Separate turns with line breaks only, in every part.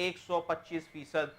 125%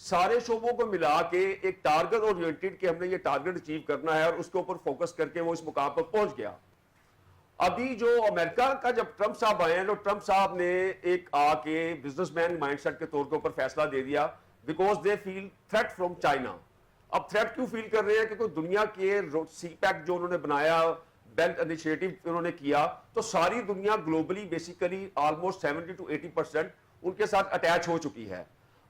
سارے شعبوں کو ملا کے ایک ٹارگٹ اورینٹڈ کہ ہم نے یہ ٹارگٹ اچیو کرنا ہے اور اس کے اوپر فوکس کر کے وہ اس مقام پر پہنچ گیا. ابھی جو امریکہ کا جب ٹرمپ صاحب آئے ہیں تو ٹرمپ صاحب نے ایک آ کے بزنس مین مائنڈ سیٹ کے طور کے اوپر فیصلہ دے دیا because they feel threat from China. اب تھریٹ کیوں فیل کر رہے ہیں؟ کیونکہ دنیا کے سی پیک جو انہوں نے بنایا بیلٹ انیشیٹو انہوں نے کیا تو ساری دنیا گلوبلی بیسیکلی آلموسٹ 70 to 80% ان کے ساتھ اٹیچ ہو چکی ہے.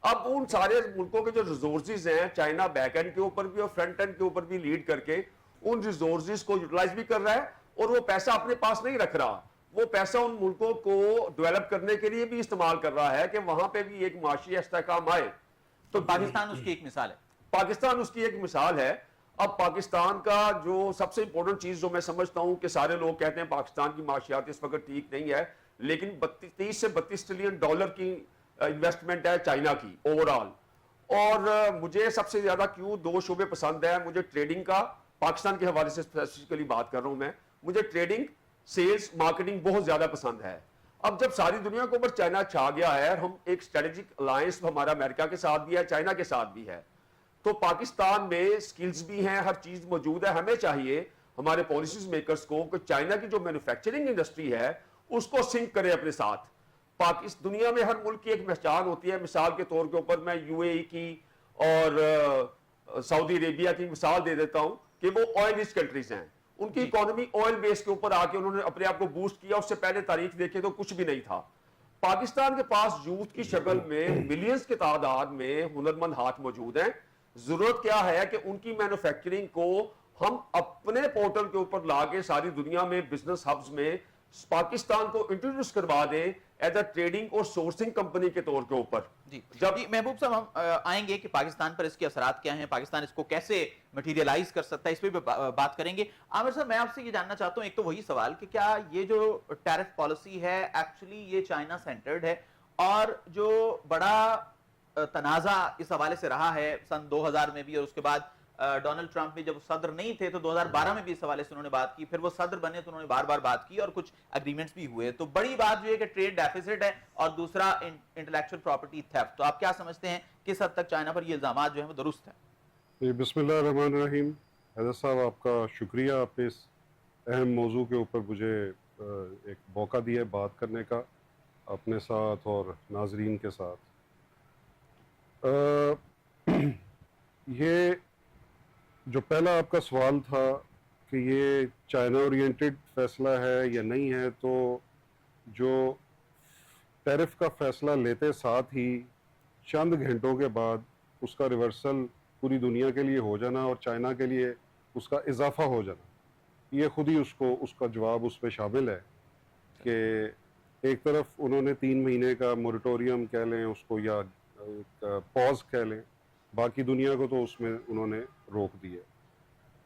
اب ان سارے ملکوں کے جو ریسورسز ہیں چائنا بیک اینڈ کے اوپر بھی اور فرنٹ اینڈ کے اوپر بھی لیڈ کر کے ان ریسورسز کو یوٹیلائز بھی کر رہا ہے اور وہ پیسہ اپنے پاس نہیں رکھ رہا, وہ پیسہ ان ملکوں کو ڈیولپ کرنے کے لیے بھی استعمال کر رہا ہے کہ وہاں پہ بھی ایک معاشی استحکام آئے.
تو پاکستان اس کی ایک مثال ہے.
پاکستان اس کی ایک مثال ہے. اب پاکستان کا جو سب سے امپورٹنٹ چیز جو میں سمجھتا ہوں کہ سارے لوگ کہتے ہیں پاکستان کی معاشیات اس وقت ٹھیک نہیں ہے, لیکن 30 سے 32 ٹریلین ڈالر کی انویسٹمنٹ ہے چائنا کی اوور آل. اور مجھے سب سے زیادہ کیوں دو شعبے پسند ہے, مجھے ٹریڈنگ کا, پاکستان کے حوالے سے اسپیسیفکلی بات کر رہا ہوں میں, مجھے ٹریڈنگ, سیلز, مارکیٹنگ بہت زیادہ پسند ہے. اب جب ساری دنیا کے اوپر چائنا چھا گیا ہے, ہم ایک اسٹریٹجک الائنس ہمارا امریکہ کے ساتھ بھی ہے, چائنا کے ساتھ بھی ہے, تو پاکستان میں سکلز بھی ہیں, ہر چیز موجود ہے. ہمیں چاہیے ہمارے پالیسیز میکرز کو کہ چائنا کی جو مینوفیکچرنگ انڈسٹری ہے اس کو سنک کرے اپنے ساتھ. دنیا میں ہر ملک کی ایک پہچان ہوتی ہے, مثال کے طور کے اوپر میں یو اے ای کی اور سعودی عربیہ کی مثال دے دیتا ہوں کہ وہ آئل ریچ کنٹریز ہیں, ان کی اکانومی آئل بیس کے اوپر آ کے انہوں نے اپنے آپ کو بوسٹ کیا. اس سے پہلے تاریخ دیکھیں تو کچھ بھی نہیں تھا. پاکستان کے پاس یوتھ کی شکل میں ملینز کی تعداد میں ہنرمند ہاتھ موجود ہیں. ضرورت کیا ہے کہ ان کی مینوفیکچرنگ کو ہم اپنے پورٹل کے اوپر لا کے ساری دنیا میں بزنس ہبز میں پاکستان کو انٹروڈیوس کروا دیں ایز اے ٹریڈنگ اور سورسنگ کمپنی کے طور کے اوپر.
جی محبوب صاحب, ہم آئیں گے کہ پاکستان پر اس کے اثرات کیا ہیں, پاکستان اس کو کیسے مٹیریلائز کر سکتا ہے, اس پہ بھی بات کریں گے. عامر صاحب, میں آپ سے یہ جاننا چاہتا ہوں, ایک تو وہی سوال کہ کیا یہ جو ٹیرف پالیسی ہے ایکچولی یہ چائنا سینٹرڈ ہے, اور جو بڑا تنازع اس حوالے سے رہا ہے سن 2000 میں بھی, اور اس کے بعد ڈونلڈ ٹرمپ بھی جب صدر نہیں تھے تو 2012 میں بھی اس حوالے سے انہوں نے بات کی, پھر وہ صدر بنے تو انہوں نے بار بار بات کی اور کچھ اگریمنٹس بھی ہوئے. تو بڑی بات جو ہے کہ ٹریڈ ڈیفیسٹ ہے اور دوسرا انٹلیکچوئل پراپرٹی تھیفٹ. تو آپ کیا سمجھتے ہیں کس حد تک چائنا پر یہ الزامات جو ہیں وہ درست ہیں؟
بسم اللہ الرحمن الرحیم. حیدر صاحب, آپ کا شکریہ, آپ نے اس اہم موضوع کے اوپر مجھے ایک موقع دیا بات کرنے کا اپنے ساتھ اور ناظرین کے ساتھ. یہ جو پہلا آپ کا سوال تھا کہ یہ چائنا اورینٹڈ فیصلہ ہے یا نہیں ہے, تو جو ٹیرف کا فیصلہ لیتے ساتھ ہی چند گھنٹوں کے بعد اس کا ریورسل پوری دنیا کے لیے ہو جانا اور چائنا کے لیے اس کا اضافہ ہو جانا, یہ خود ہی اس کا جواب اس پہ شامل ہے کہ ایک طرف انہوں نے 3 مہینے کا موریٹوریم کہہ لیں اس کو یا پاز کہہ لیں, باقی دنیا کو تو اس میں انہوں نے روک دیا.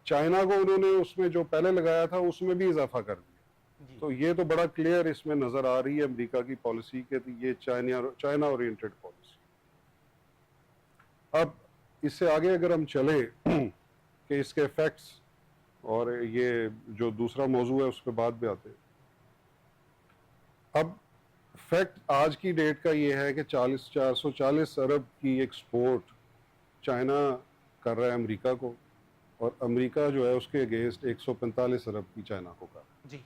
چائنا کو انہوں نے اس میں جو پہلے لگایا تھا اس میں بھی اضافہ کر دیا. تو یہ تو بڑا کلیئر اس میں نظر آ رہی ہے امریکہ کی پالیسی کہ یہ چائنا اورینٹڈ پالیسی. اب اس سے آگے اگر ہم چلیں کہ اس کے ایفیکٹس, اور یہ جو دوسرا موضوع ہے اس پہ بعد بھی آتے ہیں. اب فیکٹ آج کی ڈیٹ کا یہ ہے کہ 440 ارب کی ایکسپورٹ چائنا کر رہا ہے امریکہ کو, اور امریکہ جو ہے اس کے اگینسٹ 145 ارب کی چائنا کو کر رہا ہے.
جی,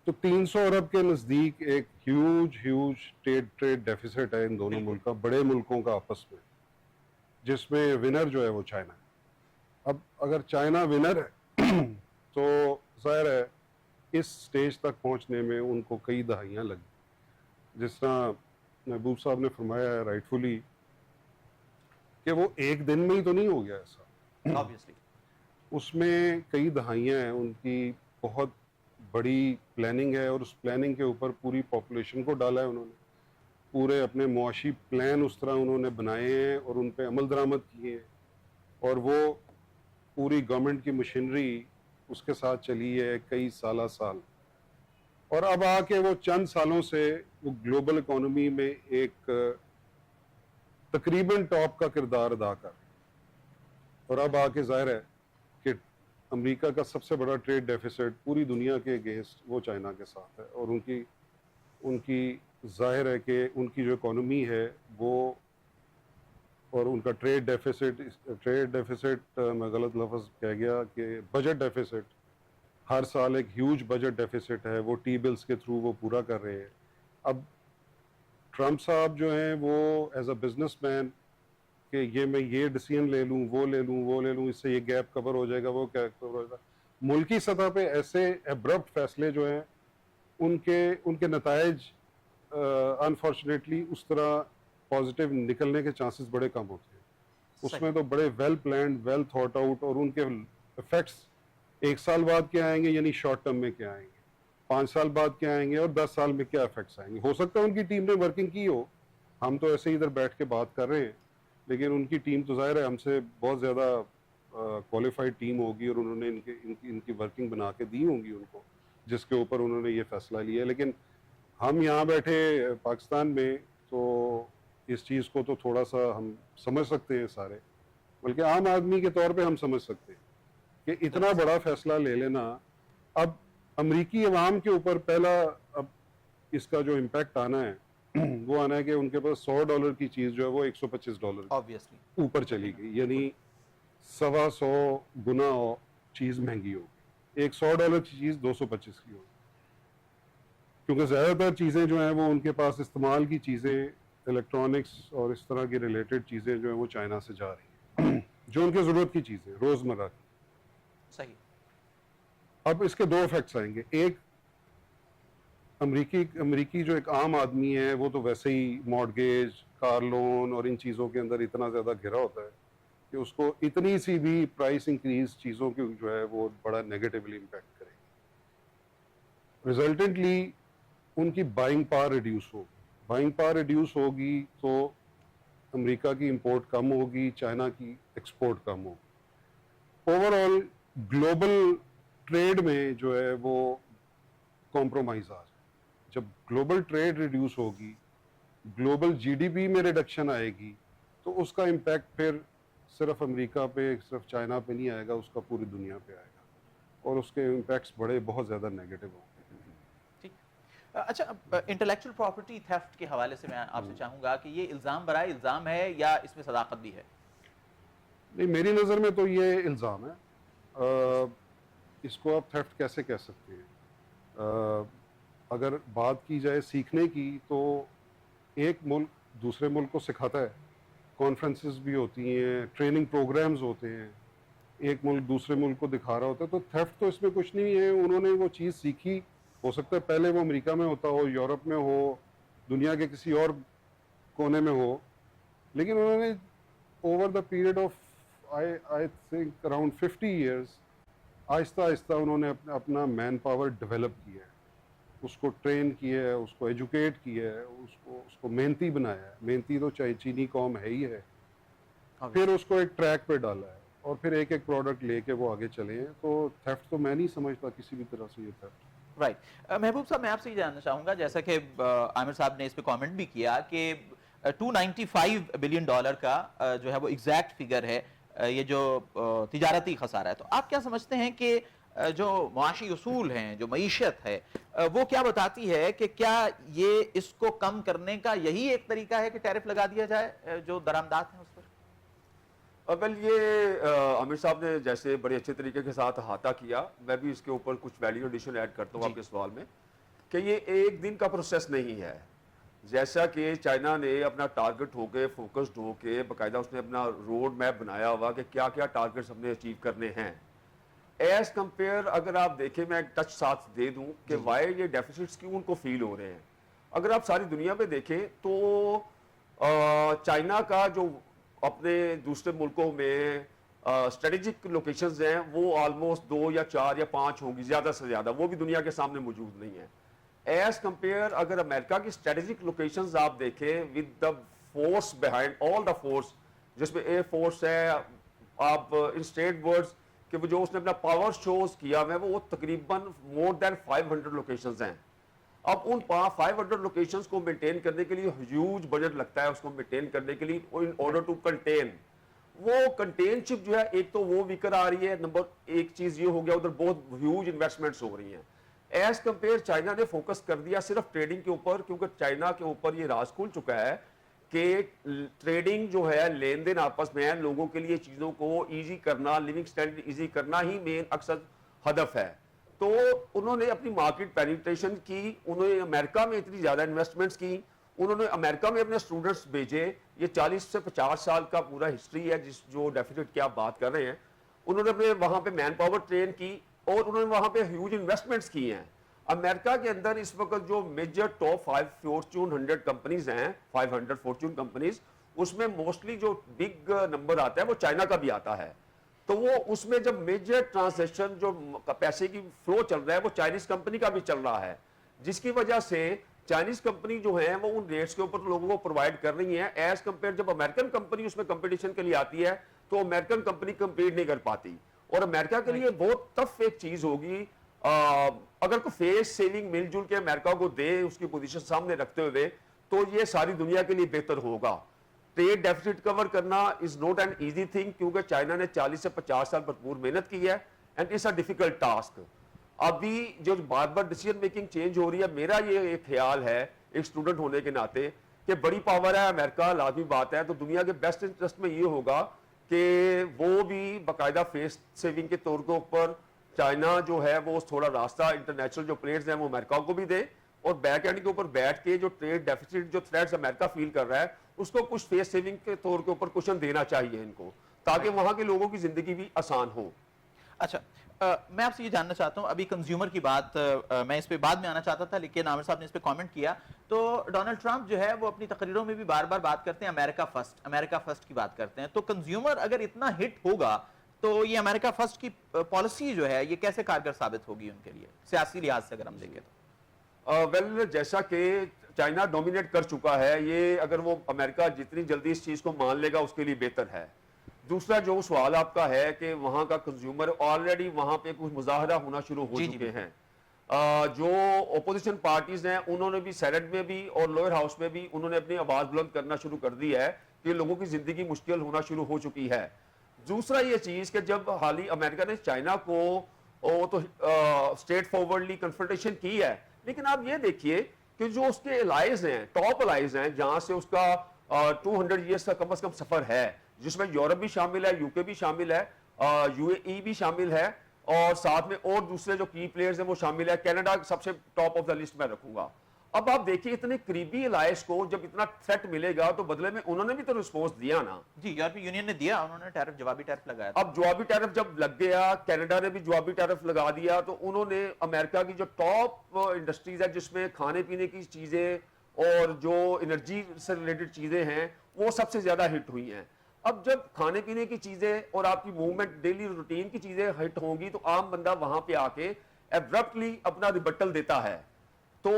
تو 300 ارب کے نزدیک ایک ہیوج ٹریڈ ڈیفیسٹ ہے ان دونوں ملک کا, بڑے ملکوں کا آپس میں, جس میں ونر جو ہے وہ چائنا ہے. اب اگر چائنا ونر ہے تو ظاہر ہے اس سٹیج تک پہنچنے میں ان کو کئی دہائیاں لگی. جس طرح محبوب صاحب نے فرمایا ہے رائٹفلی کہ وہ ایک دن میں ہی تو نہیں ہو گیا ایسا,
obviously.
اس میں کئی دہائیاں ہیں, ان کی بہت بڑی پلاننگ ہے, اور اس پلاننگ کے اوپر پوری پاپولیشن کو ڈالا ہے انہوں نے, پورے اپنے معاشی پلان اس طرح انہوں نے بنائے ہیں اور ان پہ عمل درآمد کیے ہیں, اور وہ پوری گورنمنٹ کی مشینری اس کے ساتھ چلی ہے کئی سال, اور اب آ کے وہ چند سالوں سے وہ گلوبل اکانومی میں ایک تقریباً ٹاپ کا کردار ادا کر, اور اب آ کے ظاہر ہے کہ امریکہ کا سب سے بڑا ٹریڈ ڈیفیسٹ پوری دنیا کے اگینسٹ وہ چائنا کے ساتھ ہے, اور ان کی ظاہر ہے کہ ان کی جو اکانومی ہے وہ اور ان کا ٹریڈ ڈیفیسٹ میں غلط لفظ کہہ گیا کہ بجٹ ڈیفیسٹ، ہر سال ایک ہیوج بجٹ ڈیفیسٹ ہے، وہ ٹی بلز کے تھرو وہ پورا کر رہے ہیں. اب ٹرمپ صاحب جو ہیں وہ ایز اے بزنس مین کہ یہ میں یہ ڈیسیژن لے لوں، وہ لے لوں، وہ لے لوں، اس سے یہ گیپ کور ہو جائے گا، وہ گیپ کور ہو جائے گا، ملکی سطح پہ ایسے ابرپٹ فیصلے جو ہیں ان کے نتائج انفارچونیٹلی اس طرح پازیٹیو نکلنے کے چانسز بڑے کم ہوتے ہیں. اس میں تو بڑے well planned, well thought out, اور ان کے افیکٹس 1 سال بعد کیا آئیں گے، یعنی شارٹ ٹرم میں کیا آئیں گے، 5 سال بعد کیا آئیں گے، اور 10 سال میں کیا افیکٹس آئیں گے. ہو سکتا ہے ان کی ٹیم نے ورکنگ کی ہو، ہم تو ایسے ہی ادھر بیٹھ کے بات کر رہے ہیں، لیکن ان کی ٹیم تو ظاہر ہے ہم سے بہت زیادہ کوالیفائڈ ٹیم ہوگی، اور انہوں نے ان کی ورکنگ بنا کے دی ہوں گی ان کو، جس کے اوپر انہوں نے یہ فیصلہ لیا. لیکن ہم یہاں بیٹھے پاکستان میں تو اس چیز کو تو تھوڑا سا ہم سمجھ سکتے ہیں سارے، بلکہ عام آدمی کے طور پہ ہم سمجھ سکتے ہیں کہ اتنا بڑا فیصلہ لے لینا. اب امریکی عوام کے اوپر پہلا اب اس کا جو امپیکٹ آنا ہے وہ آنا ہے کہ ان کے پاس $100 کی چیز جو ہے وہ $125
obviously
اوپر چلی گئی، یعنی 125 گنا چیز مہنگی ہوگی. ایک $100 کی چیز 225 کی ہوگی، کیونکہ زیادہ تر چیزیں جو ہیں وہ ان کے پاس استعمال کی چیزیں، الیکٹرانکس اور اس طرح کی ریلیٹڈ چیزیں جو ہیں وہ چائنا سے جا رہی ہیں جو ان کی ضرورت کی چیزیں روزمرہ کی.
صحیح.
اب اس کے 2 افیکٹس آئیں گے. ایک، امریکی جو ایک عام آدمی ہے وہ تو ویسے ہی مارگیج، کار لون اور ان چیزوں کے اندر اتنا زیادہ گھرا ہوتا ہے کہ اس کو اتنی سی بھی پرائس انکریز چیزوں کی جو ہے وہ بڑا نیگیٹیولی امپیکٹ کرے گی. ریزلٹنٹلی ان کی بائنگ پاور ریڈیوس ہوگی. بائنگ پاور ریڈیوس ہوگی تو امریکہ کی امپورٹ کم ہوگی، چائنا کی ایکسپورٹ کم ہوگی. اوور آل گلوبل ٹریڈ میں جو ہے وہ کمپرومائز آ جائے. جب گلوبل ٹریڈ ریڈیوس ہوگی، گلوبل جی ڈی پی میں ریڈکشن آئے گی، تو اس کا امپیکٹ پھر صرف امریکہ پہ، صرف چائنا پہ نہیں آئے گا، اس کا پوری دنیا پہ آئے گا، اور اس کے امپیکٹس بہت زیادہ نیگیٹو ہوں گے.
ٹھیک. اچھا، انٹلیکچوئل پراپرٹی تھیفٹ کے حوالے سے میں آپ سے چاہوں گا کہ یہ الزام برائے الزام ہے یا اس میں صداقت بھی ہے؟
نہیں، میری نظر میں تو یہ الزام ہے. اس کو آپ تھیفٹ کیسے کہہ سکتے ہیں؟ اگر بات کی جائے سیکھنے کی تو ایک ملک دوسرے ملک کو سکھاتا ہے، کانفرنسز بھی ہوتی ہیں، ٹریننگ پروگرامز ہوتے ہیں، ایک ملک دوسرے ملک کو دکھا رہا ہوتا ہے. تو تھیفٹ تو اس میں کچھ نہیں ہے. انہوں نے وہ چیز سیکھی، ہو سکتا ہے پہلے وہ امریکہ میں ہوتا ہو، یورپ میں ہو، دنیا کے کسی اور کونے میں ہو، لیکن انہوں نے over the period of I think around 50 years آہستہ آہستہ انہوں نے اپنا مین پاور ڈیولپ کیا ہے، اس کو ٹرین کیا ہے، اس کو ایجوکیٹ کیا ہے، اس کو محنتی بنایا ہے. محنتی تو چاہے چینی قوم ہے ہی ہے. پھر اس کو ایک ٹریک پہ ڈالا ہے، اور پھر ایک ایک پروڈکٹ لے کے وہ آگے چلے ہیں. تو تھیفٹ تو میں نہیں سمجھتا کسی بھی طرح سے یہ تھیفٹ.
رائٹ. محبوب صاحب، میں آپ سے یہ جاننا چاہوں گا، جیسا کہ عامر صاحب نے اس پہ کامنٹ بھی کیا کہ $295 بلین کا جو ہے وہ ایگزیکٹ فگر ہے یہ جو تجارتی خسارہ ہے. تو آپ کیا سمجھتے ہیں کہ جو معاشی اصول ہیں، جو معیشت ہے، وہ کیا بتاتی ہے کہ کیا یہ اس کو کم کرنے کا یہی ایک طریقہ ہے کہ ٹیرف لگا دیا جائے جو درآمدات ہیں اس پر؟
ویل، یہ عامر صاحب نے جیسے بڑے اچھے طریقے کے ساتھ احاطہ کیا، میں بھی اس کے اوپر کچھ ویلیو ایڈیشن ایڈ کرتا ہوں آپ کے سوال میں، کہ یہ ایک دن کا پروسیس نہیں ہے. جیسا کہ چائنا نے اپنا ٹارگٹ ہو کے فوکسڈ ہو کے باقاعدہ اس نے اپنا روڈ میپ بنایا ہوا کہ کیا کیا ٹارگٹس ہم نے اچیو کرنے ہیں. ایز کمپیئر اگر آپ دیکھیں، میں ایک ٹچ ساتھ دے دوں کہ وائی یہ ڈیفیسٹس کیوں ان کو فیل ہو رہے ہیں. اگر آپ ساری دنیا پہ دیکھیں تو چائنا کا جو اپنے دوسرے ملکوں میں اسٹریٹجک لوکیشنز ہیں وہ آلموسٹ 2 یا 4 یا 5 ہوں گی زیادہ سے زیادہ، وہ بھی دنیا کے سامنے موجود نہیں ہیں. ایز کمپیئر اگر امریکہ کی اسٹریٹجک لوکیشنز آپ دیکھیں with the force behind all the force, جس میں ایئر فورس ہے، آپ ان اسٹیٹ ورڈز کہ وہ جو اس نے اپنا پاور شوز کیا ہے وہ تقریباً مور دین 500 لوکیشنز ہیں. اب ان 500 لوکیشنز کو مینٹین کرنے کے لیے ہیوج بجٹ لگتا ہے، اس کو مینٹین کرنے کے لیے ان آرڈر ٹو کنٹین. وہ کنٹین شپ جو ہے ایک تو وہ ویکر آ رہی ہے، نمبر ایک چیز یہ ہو گیا ادھر بہت ہیوج انویسٹمنٹس ہو رہی ہیں. ایز کمپیئر چائنا نے فوکس کر دیا صرف ٹریڈنگ کے اوپر، کیونکہ چائنا کے اوپر یہ راز کھل چکا ہے کہ ٹریڈنگ جو ہے لین دین آپس میں ہے لوگوں کے لیے چیزوں کو ایزی کرنا, لیونگ سٹینڈرڈ ایزی کرنا ہی مین اکثر ہدف ہے. تو انہوں نے اپنی مارکیٹ پینیٹریشن کی, انہوں نے امریکہ میں اتنی زیادہ انویسٹمنٹس کی, انہوں نے امریکہ میں اپنے اسٹوڈنٹس بھیجے. یہ 40 سے 50 سال کا پورا ہسٹری ہے جو ڈیفیسٹ کی آپ بات کر رہے ہیں. انہوں نے اپنے وہاں پہ مین پاور ٹرین کی اور انہوں نے وہاں پہ ہیوج انویسٹمنٹس کی ہیں. امریکہ کے اندر اس وقت جو میجر ٹاپ 5 فورچون 100 کمپنیز ہیں, 500 فورچون کمپنیز, اس میں موسٹلی جو بگ نمبر آتا ہے وہ چائنا کا بھی آتا ہے. تو وہ اس میں جب میجر ٹرانزیکشن جو پیسے کی فلو چل رہا ہے وہ چائنیز کمپنی کا بھی چل رہا ہے, جس کی وجہ سے چائنیز کمپنی جو ہیں وہ ان ریٹس کے اوپر لوگوں کو پرووائڈ کر رہی ہیں ایز کمپیئر. جب امریکن کمپنی اس میں کمپٹیشن کے لیے آتی ہے تو امریکن کمپنی کمپیٹ نہیں کر پاتی, اور امریکہ کے لیے بہت ٹف ایک چیز ہوگی اگر کوئی فیس سیونگ مل جل کے امریکہ کو دے اس کی پوزیشن سامنے رکھتے ہوئے, تو یہ ساری دنیا کے لیے بہتر ہوگا. ٹریڈ ڈیفیسٹ کور کرنا is not an easy thing, کیونکہ چائنا نے 40 سے 50 سال بھرپور محنت کی ہے and it's a difficult task. ابھی جو بار بار ڈیسیژن میکنگ چینج ہو رہی ہے, میرا یہ ایک خیال ہے ایک اسٹوڈنٹ ہونے کے ناطے کہ بڑی پاور ہے امریکہ, لازمی بات ہے, تو دنیا کے بیسٹ انٹرسٹ میں یہ ہوگا کہ وہ بھی باقاعدہ فیس سیونگ کے طور کے اوپر چائنا جو ہے وہ تھوڑا راستہ انٹرنیشنل جو پلیئرز ہیں وہ امریکہ کو بھی دے, اور بیک اینڈ کے اوپر بیٹھ کے جو ٹریڈ ڈیفیسٹ جو تھریٹس امریکہ فیل کر رہا ہے اس کو کچھ فیس سیونگ کے طور کے اوپر کشن دینا چاہیے ان کو, تاکہ وہاں کے لوگوں کی زندگی بھی آسان ہو.
اچھا, میں آپ سے یہ جاننا چاہتا ہوں, ابھی کنزیومر کی بات میں اس پہ بعد میں آنا چاہتا تھا, لیکن عامر صاحب نے اس پہ کامنٹ کیا. تو ڈونلڈ ٹرمپ جو ہے وہ اپنی تقریروں میں بھی بار بار بات کرتے ہیں امریکہ فرسٹ کی بات کرتے ہیں. تو کنزیومر اگر اتنا ہٹ ہوگا تو یہ امریکہ فرسٹ کی پالیسی جو ہے یہ کیسے کارگر ثابت ہوگی ان کے لیے سیاسی لحاظ سے اگر ہم دیکھیں تو؟
ویل جیسا کہ چائنا ڈومینیٹ کر چکا ہے, یہ اگر وہ امریکہ جتنی جلدی اس چیز کو مان لے گا اس کے لیے بہتر ہے. دوسرا جو سوال آپ کا ہے کہ وہاں کا کنزیومر آلریڈی وہاں پہ کچھ مظاہرہ ہونا شروع ہو چکے ہیں. جو اپوزیشن پارٹیز ہیں انہوں نے بھی سینٹ میں بھی اور لوئر ہاؤس میں بھی انہوں نے اپنی آواز بلند کرنا شروع کر دی ہے کہ لوگوں کی زندگی مشکل ہونا شروع ہو چکی ہے. دوسرا یہ چیز کہ جب حال ہی امریکہ نے چائنا کو تو اسٹریٹ فارورڈلی کنفرنٹیشن کی ہے, لیکن آپ یہ دیکھیے کہ جو اس کے الائز ہیں, ٹاپ الائز ہیں, جہاں سے اس کا 200 ایئرس کا کم از کم سفر ہے, جس میں یورپ بھی شامل ہے, یو کے بھی شامل ہے, یو اے ای بھی شامل ہے, اور ساتھ میں اور دوسرے جو کی پلیئرز ہیں وہ شامل ہے. کینیڈا سب سے ٹاپ آف دا لسٹ میں رکھوں گا. اب آپ دیکھیے اتنے قریبی الائز کو جب اتنا تھریٹ ملے گا تو بدلے میں انہوں نے بھی تو رسپانس دیا نا.
جی, یورپی یونین نے دیا, انہوں نے جوابی ٹیرف لگایا.
اب جوابی ٹیرف جب لگ گیا, کینیڈا نے بھی جوابی ٹیرف لگا دیا, تو انہوں نے امریکہ کی جو ٹاپ انڈسٹریز ہے جس میں کھانے پینے کی چیزیں اور جو انرجی سے ریلیٹڈ چیزیں ہیں وہ سب سے زیادہ ہٹ ہوئی ہیں. اب جب کھانے پینے کی چیزیں اور آپ کی موومنٹ ڈیلی روٹین کی چیزیں ہٹ ہوں گی تو عام بندہ وہاں پہ آ کے ایبرپٹلی اپنا ریبٹل دیتا ہے. تو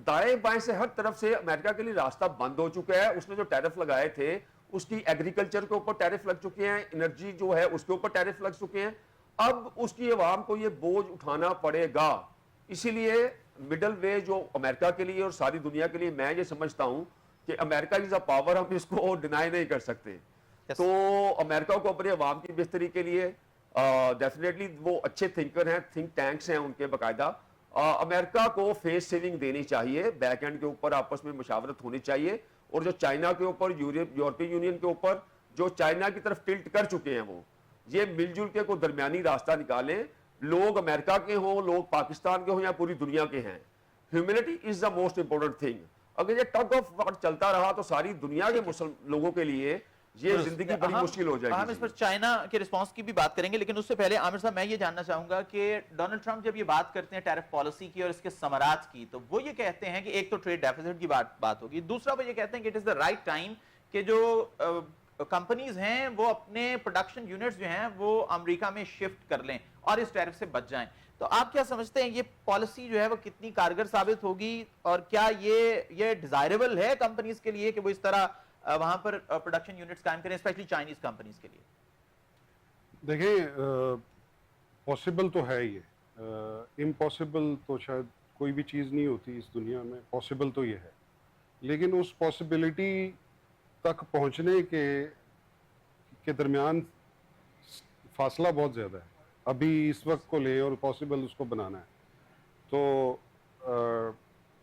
دائیں بائیں سے ہر طرف سے امریکہ کے لیے راستہ بند ہو چکا ہے. اس نے جو ٹیرف لگائے تھے اس کی ایگریکلچر کے اوپر ٹیرف لگ چکے ہیں, انرجی جو ہے اس کے اوپر ٹیرف لگ چکے ہیں. اب اس کی عوام کو یہ بوجھ اٹھانا پڑے گا. اسی لیے مڈل وے جو امریکہ کے لیے اور ساری دنیا کے لیے میں یہ سمجھتا ہوں کہ امریکہ از اے پاور, ہم اس کو ڈینائی نہیں کر سکتے. تو امریکہ کو اپنے عوام کی بہتری کے لیے ڈیفینیٹلی وہ اچھے تھنکر ہیں, تھنک ٹینکس ہیں ان کے باقاعدہ, امریکہ کو فیس سیونگ دینی چاہیے, بیک اینڈ کے اوپر آپس میں مشاورت ہونی چاہیے, اور جو چائنا کے اوپر یورپی یونین کے اوپر جو چائنا کی طرف ٹلٹ کر چکے ہیں وہ یہ مل جل کے کوئی درمیانی راستہ نکالیں. لوگ امریکہ کے ہوں, لوگ پاکستان کے ہوں یا پوری دنیا کے ہیں, humanity is the most important thing. اگر یہ ٹگ آف وار چلتا رہا تو ساری دنیا کے لوگوں کے لیے یہ زندگی بڑی مشکل ہو جائے گی.
ہم اس پر چائنا کے رسپانس کی بھی بات کریں گے, لیکن اس سے پہلے عامر صاحب میں یہ جاننا چاہوں گا کہ ڈونلڈ ٹرمپ جب یہ بات کرتے ہیں ٹیرف پالیسی کی اور اس کے ثمرات کی, تو وہ یہ کہتے ہیں کہ ایک تو ٹریڈ ڈیفیسٹ کی بات ہوگی, دوسرا وہ یہ کہتے ہیں کہ it is the right time کہ جو کمپنیز ہیں وہ اپنے پروڈکشن یونٹس جو ہیں وہ امریکہ میں شفٹ کر لیں اور اس ٹیرف سے بچ جائیں. تو آپ کیا سمجھتے ہیں یہ پالیسی جو ہے وہ کتنی کارگر ثابت ہوگی, اور کیا یہ ڈیزائریبل ہے کمپنیز کے لیے کہ وہ اس طرح وہاں پر پروڈکشن یونٹس قائم کریں, اسپیشلی چائنیز کمپنیز کے لیے؟
دیکھیں, پاسبل تو ہے یہ, امپاسبل تو شاید کوئی بھی چیز نہیں ہوتی اس دنیا میں, پاسبل تو یہ ہے, لیکن اس پاسبلٹی تک پہنچنے کے درمیان فاصلہ بہت زیادہ ہے. ابھی اس وقت کو لے اور پاسبل اس کو بنانا ہے, تو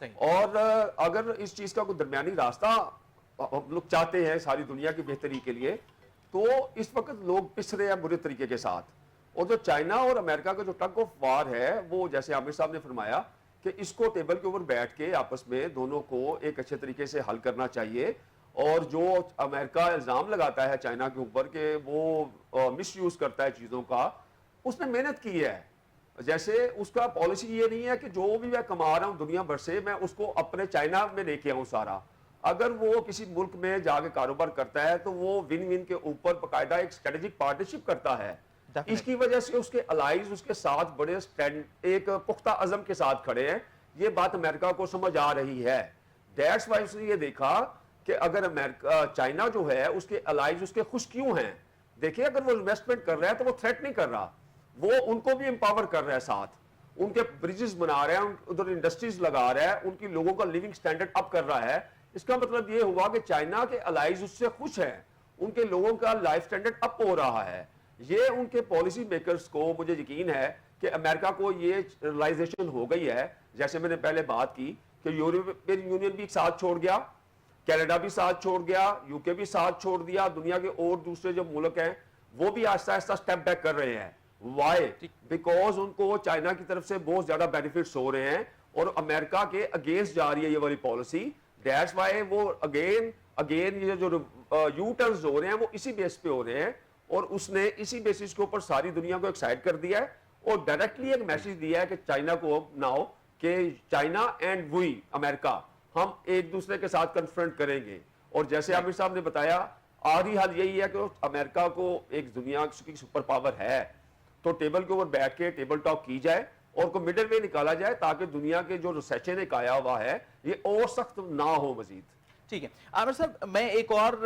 صحیح۔
اور اگر اس چیز کا کوئی درمیانی راستہ ہم لوگ چاہتے ہیں ساری دنیا کی بہتری کے لیے، تو اس وقت لوگ پس رہے ہیں برے طریقے کے ساتھ. اور جو چائنا اور امریکہ کا جو ٹگ آف وار ہے، وہ جیسے عامر صاحب نے فرمایا کہ اس کو ٹیبل کے اوپر بیٹھ کے آپس میں دونوں کو ایک اچھے طریقے سے حل کرنا چاہیے. اور جو امریکہ الزام لگاتا ہے چائنا کے اوپر کہ وہ مس یوز کرتا ہے چیزوں کا، اس نے محنت کی ہے. جیسے اس کا پالیسی یہ نہیں ہے کہ جو بھی میں کما رہا ہوں دنیا بھر سے میں اس کو اپنے چائنا میں لے کے آؤں سارا. اگر وہ کسی ملک میں جا کے کاروبار کرتا ہے تو وہ ون ون کے اوپر باقاعدہ ایک اسٹریٹجک پارٹنرشپ کرتا ہے. اس کی وجہ سے اس کے الائز اس کے ساتھ بڑے ایک پختہ عزم کے ساتھ کھڑے ہیں. یہ بات امریکہ کو سمجھ آ رہی ہے. دیٹس وائی اس نے یہ دیکھا کہ اگر امریکہ چائنا جو ہے اس کے الائز اس کے خوش کیوں ہیں. دیکھیں اگر وہ انویسٹمنٹ کر رہا ہے تو وہ تھریٹ نہیں کر رہا، وہ ان کو بھی امپاور کر رہا ہے، ساتھ ان کے بریجز بنا رہا ہے، ادھر انڈسٹریز لگا رہا ہے، ان کی لوگوں کا لیونگ سٹینڈرڈ اپ کر رہا ہے. اس کا مطلب یہ ہوا کہ چائنا کے الائز اس سے خوش ہیں، ان کے لوگوں کا لائف سٹینڈرڈ اپ ہو رہا ہے. یہ ان کے پالیسی میکرز کو مجھے یقین ہے کہ امریکہ کو یہ ریئلائزیشن ہو گئی ہے. جیسے میں نے پہلے بات کی کہ یورپین یونین بھی ساتھ چھوڑ گیا، کینیڈا بھی ساتھ چھوڑ گیا، یو کے بھی ساتھ چھوڑ دیا، دنیا کے اور دوسرے جو ملک ہیں وہ بھی آہستہ آہستہ سٹیپ بیک کر رہے ہیں. وائی؟ بیکاز ان کو چائنا کی طرف سے بہت زیادہ بینیفٹس ہو رہے ہیں اور امریکہ کے اگینسٹ جا رہی ہے یہ والی پالیسی. دیٹس وائی وہ اگین یہ جو یو ٹرنز ہو رہے ہیں وہ اسی بیس پہ ہو رہے ہیں. اور اس نے اسی بیسس کے اوپر ساری دنیا کو ایکسائٹ کر دیا ہے اور ڈائریکٹلی ایک میسج دیا ہے کہ چائنا کو ناؤ کہ چائنا اینڈ وی امریکہ ہم ایک دوسرے کے ساتھ کنفرنٹ کریں گے. اور جیسے عامر صاحب نے بتایا آخری حل یہی ہے کہ امریکہ کو ایک دنیا کی سپر پاور ہے تو ٹیبل کے اوپر بیٹھ کے ٹیبل ٹاک کی جائے اور کوئی مڈل وے نکالا جائے تاکہ دنیا کے جو ریسیشن ایک آیا ہوا ہے یہ اور سخت نہ ہو مزید.
ٹھیک ہے عامر صاحب، میں ایک اور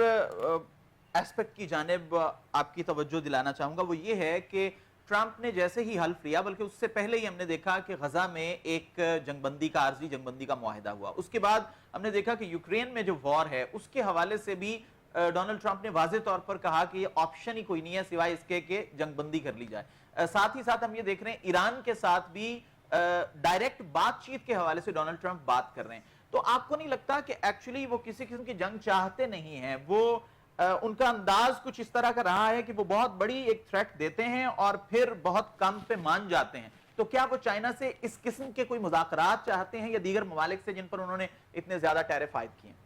ایسپیکٹ کی جانب آپ کی توجہ دلانا چاہوں گا. وہ یہ ہے کہ ٹرمپ نے جیسے ہی حلف لیا، بلکہ اس سے پہلے ہی ہم نے دیکھا کہ غزہ میں ایک جنگ بندی کا عارضی جنگ بندی کا معاہدہ ہوا. اس کے بعد ہم نے دیکھا کہ یوکرین میں جو وار ہے اس کے حوالے سے بھی ڈونلڈ ٹرمپ نے واضح طور پر کہا کہ یہ آپشن ہی کوئی نہیں ہے سوائے اس کے کہ جنگ بندی کر لی جائے. ساتھ ہی ساتھ ہم یہ دیکھ رہے ہیں ایران کے ساتھ بھی ڈائریکٹ بات چیت کے حوالے سے ڈونلڈ ٹرمپ بات کر رہے ہیں. تو آپ کو نہیں لگتا کہ ایکچولی وہ کسی قسم کی جنگ چاہتے نہیں ہیں؟ وہ ان کا انداز کچھ اس طرح کا رہا ہے کہ وہ بہت بڑی ایک تھریٹ دیتے ہیں اور پھر بہت کم پہ مان جاتے ہیں. تو کیا وہ چائنا سے اس قسم کے کوئی مذاکرات چاہتے ہیں یا دیگر ممالک سے جن پر انہوں نے اتنے زیادہ ٹیرف عائد کیے ہیں؟